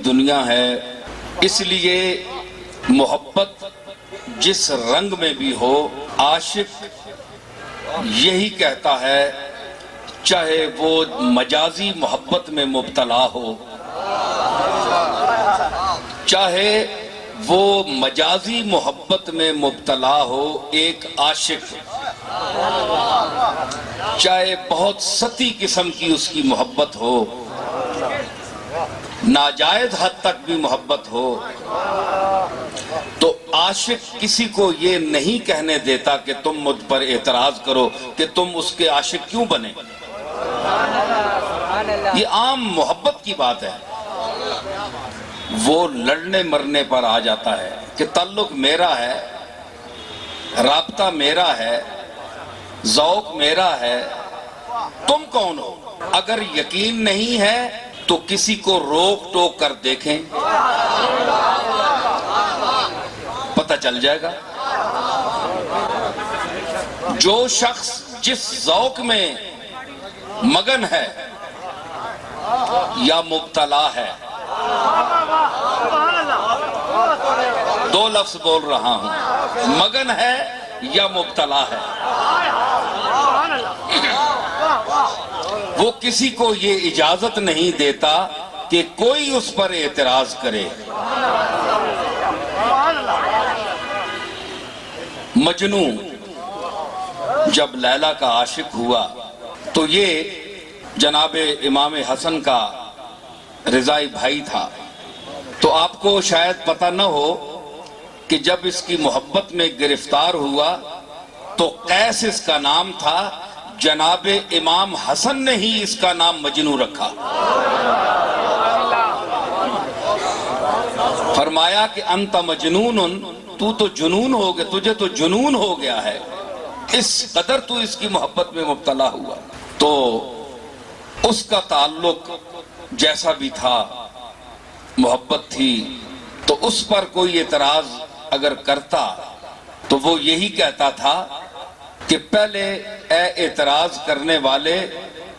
دنیا ہے، اس لیے محبت جس رنگ میں بھی ہو عاشق یہی کہتا ہے، چاہے وہ مجازی محبت میں مبتلا ہو، چاہے وہ مجازی محبت میں مبتلا ہو، ایک عاشق چاہے بہت سطحی قسم کی اس کی محبت ہو، ناجائز حد تک بھی محبت ہو، تو عاشق کسی کو یہ نہیں کہنے دیتا کہ تم مجھ پر اعتراض کرو کہ تم اس کے عاشق کیوں بنے۔ یہ عام محبت کی بات ہے۔ وہ لڑنے مرنے پر آ جاتا ہے کہ تعلق میرا ہے، رابطہ میرا ہے، ذوق میرا ہے، تم کون ہو؟ اگر یقین نہیں ہے تو کسی کو روک ٹوک کر دیکھیں، پتہ چل جائے گا۔ جو شخص جس ذوق میں مگن ہے یا مبتلا ہے، دو لفظ بول رہا ہوں، مگن ہے یا مبتلا ہے، وہ کسی کو یہ اجازت نہیں دیتا کہ کوئی اس پر اعتراض کرے۔ مجنو جب لیلا کا عاشق ہوا تو یہ جناب امام حسن کا رضائی بھائی تھا، تو آپ کو شاید پتہ نہ ہو کہ جب اس کی محبت میں گرفتار ہوا تو قیس اس کا نام تھا، جناب امام حسن نے ہی اس کا نام مجنو رکھا۔ فرمایا کہ انت مجنون، تو جنون ہو گیا، تجھے تو جنون ہو گیا ہے، اس قدر تو اس کی محبت میں مبتلا ہوا۔ تو اس کا تعلق جیسا بھی تھا، محبت تھی، تو اس پر کوئی اعتراض اگر کرتا تو وہ یہی کہتا تھا کہ پہلے اے اعتراض کرنے والے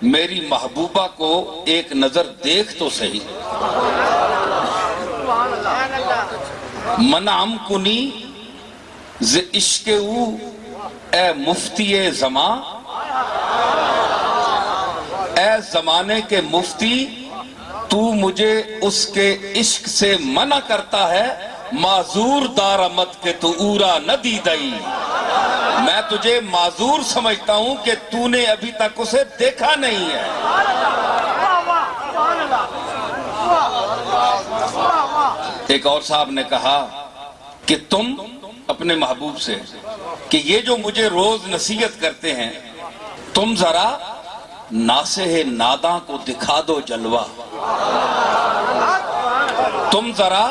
میری محبوبہ کو ایک نظر دیکھ تو صحیح۔ منعم کنی ز عشق او اے مفتی زمان، اے زمانے کے مفتی تو مجھے اس کے عشق سے منع کرتا ہے، معذور دارمت کہ تو اورا نہ دیدئی، میں تجھے معذور سمجھتا ہوں کہ تو نے ابھی تک اسے دیکھا نہیں ہے۔ ایک اور صاحب نے کہا کہ تم اپنے محبوب سے کہ یہ جو مجھے روز نصیحت کرتے ہیں، تم ذرا ناصح ناداں کو دکھا دو جلوہ، تم ذرا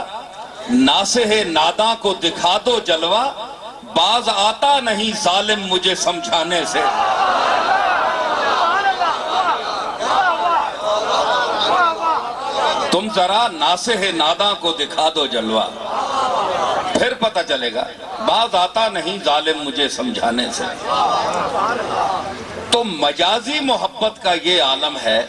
ناصح ناداں کو دکھا دو جلوہ، باز آتا نہیں ظالم مجھے سمجھانے سے۔ تم ذرا ناصح ناداں کو دکھا دو جلوہ، پھر پتہ چلے گا، باز آتا نہیں ظالم مجھے سمجھانے سے۔ تو مجازی محبت کا یہ عالم ہے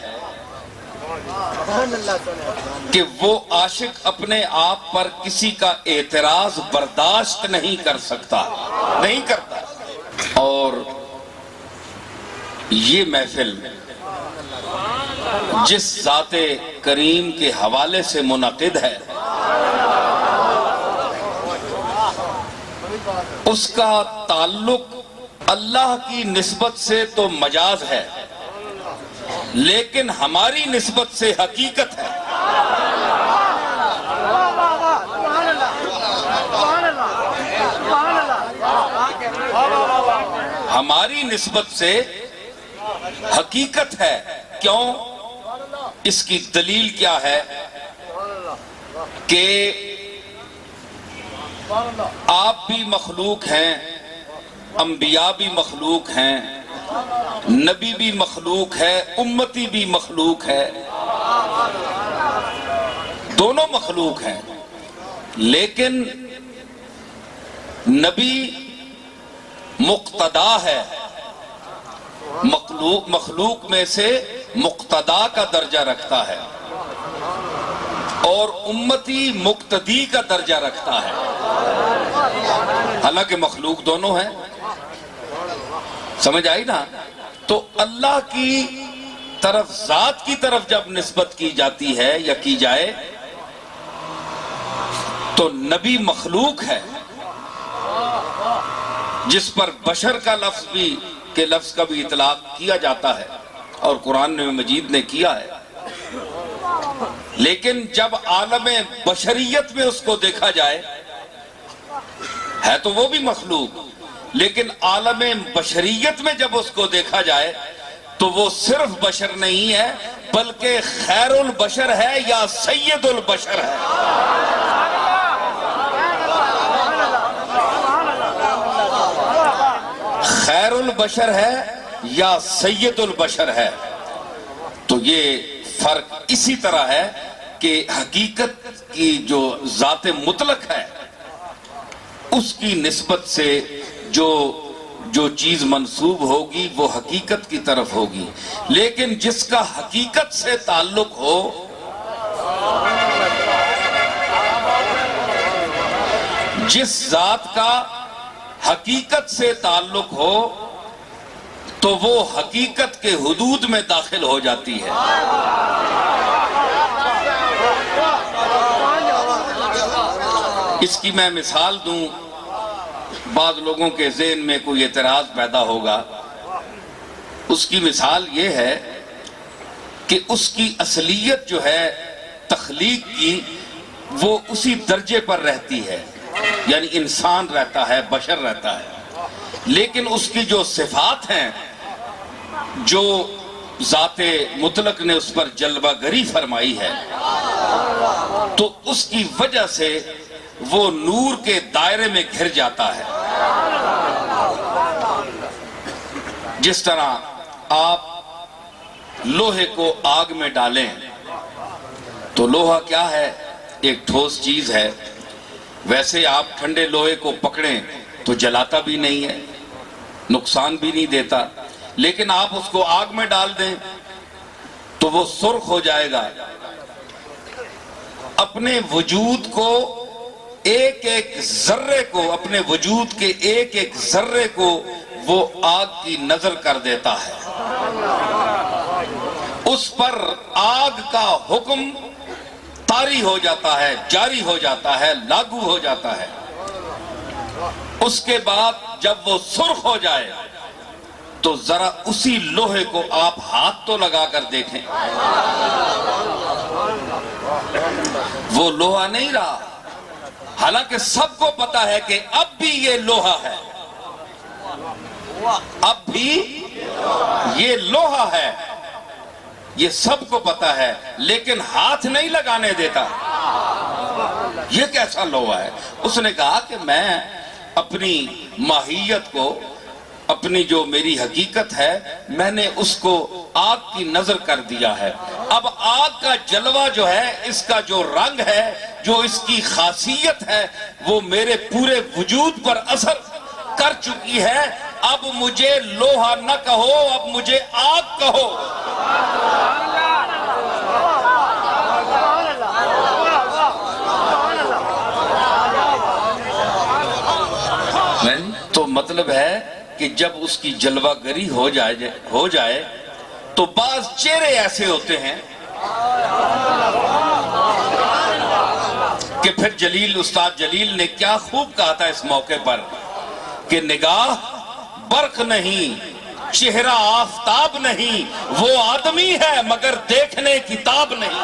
کہ وہ عاشق اپنے آپ پر کسی کا اعتراض برداشت نہیں کر سکتا، نہیں کرتا۔ اور یہ محفل جس ذات کریم کے حوالے سے منعقد ہے، اس کا تعلق اللہ کی نسبت سے تو مجاز ہے، لیکن ہماری نسبت سے حقیقت ہے۔ ہماری نسبت سے حقیقت ہے۔ کیوں؟ اس کی دلیل کیا ہے کہ آپ بھی مخلوق ہیں، انبیاء بھی مخلوق ہیں، نبی بھی مخلوق ہے، امتی بھی مخلوق ہے، دونوں مخلوق ہیں، لیکن نبی مقتدا ہے، مخلوق میں سے مقتدا کا درجہ رکھتا ہے، اور امتی مقتدی کا درجہ رکھتا ہے، حالانکہ مخلوق دونوں ہیں۔ سمجھ آئی نا؟ تو اللہ کی طرف، ذات کی طرف جب نسبت کی جاتی ہے یا کی جائے تو نبی مخلوق ہے، جس پر بشر کا لفظ کا بھی اطلاق کیا جاتا ہے اور قرآن مجید نے کیا ہے، لیکن جب عالم بشریت میں اس کو دیکھا جائے ہے تو وہ بھی مخلوق، لیکن عالم بشریت میں جب اس کو دیکھا جائے تو وہ صرف بشر نہیں ہے بلکہ خیر البشر ہے یا سید البشر ہے۔ خیر البشر ہے یا سید البشر ہے۔ تو یہ فرق اسی طرح ہے کہ حقیقت کی جو ذات مطلق ہے اس کی نسبت سے جو چیز منسوب ہوگی وہ حقیقت کی طرف ہوگی، لیکن جس کا حقیقت سے تعلق ہو جس ذات کا حقیقت سے تعلق ہو تو وہ حقیقت کے حدود میں داخل ہو جاتی ہے۔ اس کی میں مثال دوں، بعض لوگوں کے ذہن میں کوئی اعتراض پیدا ہوگا۔ اس کی مثال یہ ہے کہ اس کی اصلیت جو ہے تخلیق کی وہ اسی درجے پر رہتی ہے، یعنی انسان رہتا ہے، بشر رہتا ہے، لیکن اس کی جو صفات ہیں جو ذات مطلق نے اس پر جلوہ گری فرمائی ہے تو اس کی وجہ سے وہ نور کے دائرے میں گھر جاتا ہے۔ جس طرح آپ لوہے کو آگ میں ڈالیں تو لوہا کیا ہے؟ ایک ٹھوس چیز ہے، ویسے آپ ٹھنڈے لوہے کو پکڑیں تو جلاتا بھی نہیں ہے، نقصان بھی نہیں دیتا، لیکن آپ اس کو آگ میں ڈال دیں تو وہ سرخ ہو جائے گا۔ اپنے وجود کو ایک ایک ذرے کو، اپنے وجود کے ایک ایک ذرے کو وہ آگ کی نظر کر دیتا ہے، اس پر آگ کا حکم طاری ہو جاتا ہے، جاری ہو جاتا ہے، لاگو ہو جاتا ہے۔ اس کے بعد جب وہ سرخ ہو جائے تو ذرا اسی لوہے کو آپ ہاتھ تو لگا کر دیکھیں، وہ لوہا نہیں رہا، حالانکہ سب کو پتا ہے کہ اب بھی یہ لوہا ہے، اب بھی یہ لوہا ہے، یہ سب کو پتا ہے، لیکن ہاتھ نہیں لگانے دیتا۔ یہ کیسا لوہا ہے؟ اس نے کہا کہ میں اپنی ماہیت کو، اپنی جو میری حقیقت ہے، میں نے اس کو آگ کی نظر کر دیا ہے۔ اب آگ کا جلوہ جو ہے، اس کا جو رنگ ہے، جو اس کی خاصیت ہے، وہ میرے پورے وجود پر اثر کر چکی ہے۔ اب مجھے لوہا نہ کہو، اب مجھے آگ کہو۔ تو مطلب ہے کہ جب اس کی جلوہ گری ہو جائے تو بعض چہرے ایسے ہوتے ہیں کہ پھر استاد جلیل نے کیا خوب کہا تھا اس موقع پر کہ نگاہ برق نہیں، چہرہ آفتاب نہیں، وہ آدمی ہے مگر دیکھنے کتاب نہیں۔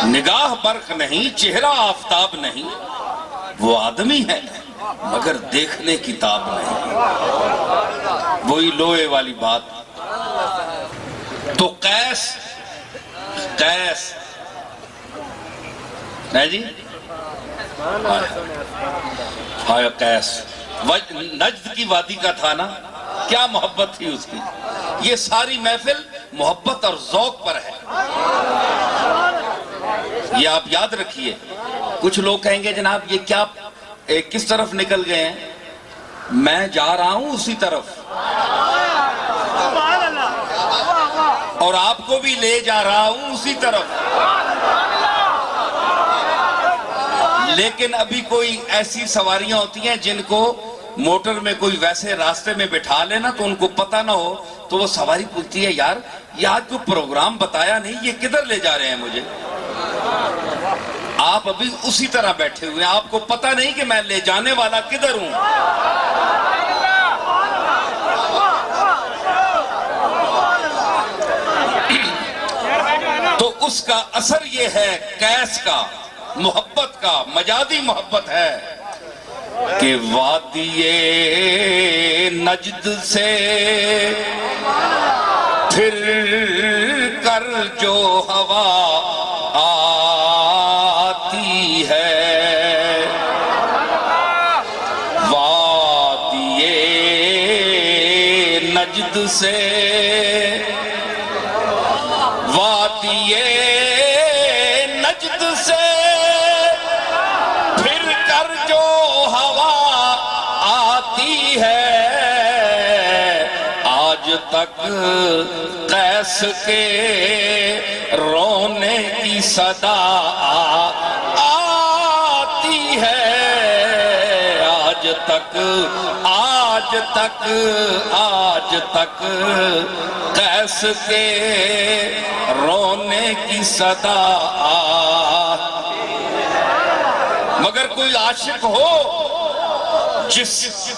نگاہ برق نہیں، چہرہ آفتاب نہیں، وہ آدمی ہے مگر دیکھنے کتاب نہیں۔ وہی لوہے والی بات۔ تو قیس ہے جی، ہائے قیس نجد کی وادی کا تھا نا، کیا محبت تھی اس کی۔ یہ ساری محفل محبت اور ذوق پر ہے، یہ آپ یاد رکھیے۔ کچھ لوگ کہیں گے جناب یہ کیا کس طرف نکل گئے ہیں؟ میں جا رہا ہوں اسی طرف۔ اور آپ کو بھی لے جا رہا ہوں اسی طرف. لیکن ابھی کوئی ایسی سواریاں ہوتی ہیں جن کو موٹر میں کوئی ویسے راستے میں بٹھا لینا تو ان کو پتہ نہ ہو تو وہ سواری پوچھتی ہے یار یہ آج کوئی پروگرام بتایا نہیں, یہ کدھر لے جا رہے ہیں مجھے. آپ ابھی اسی طرح بیٹھے ہوئے ہیں, آپ کو پتہ نہیں کہ میں لے جانے والا کدھر ہوں. تو اس کا اثر یہ ہے قیس کا, محبت کا, مجازی محبت ہے کہ وادی نجد سے پھر کر جو ہوا آتی ہے, وادی نجد سے, وادی نجد سے پھر کر جو ہوا آتی ہے, آج تک قیس کے رونے کی صدا آتی ہے, آج تک قیس کے رونے کی صدا مگر کوئی عاشق ہو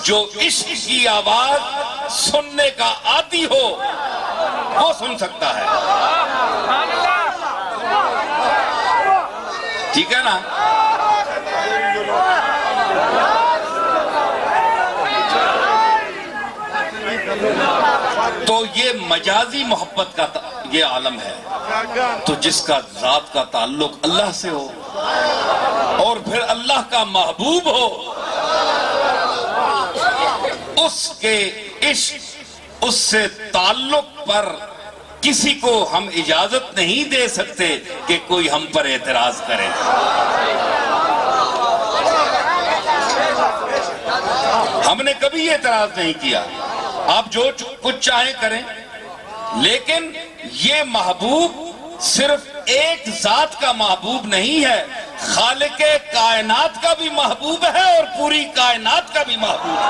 جو عشق کی آواز سننے کا عادی ہو وہ سن سکتا ہے. ٹھیک ہے نا. تو یہ مجازی محبت کا یہ عالم ہے. تو جس کا ذات کا تعلق اللہ سے ہو اور پھر اللہ کا محبوب ہو, اس کے عشق, اس سے تعلق پر کسی کو ہم اجازت نہیں دے سکتے کہ کوئی ہم پر اعتراض کرے. ہم نے کبھی اعتراض نہیں کیا, آپ جو کچھ چاہیں کریں, لیکن یہ محبوب صرف ایک ذات کا محبوب نہیں ہے, خالق کائنات کا بھی محبوب ہے اور پوری کائنات کا بھی محبوب ہے.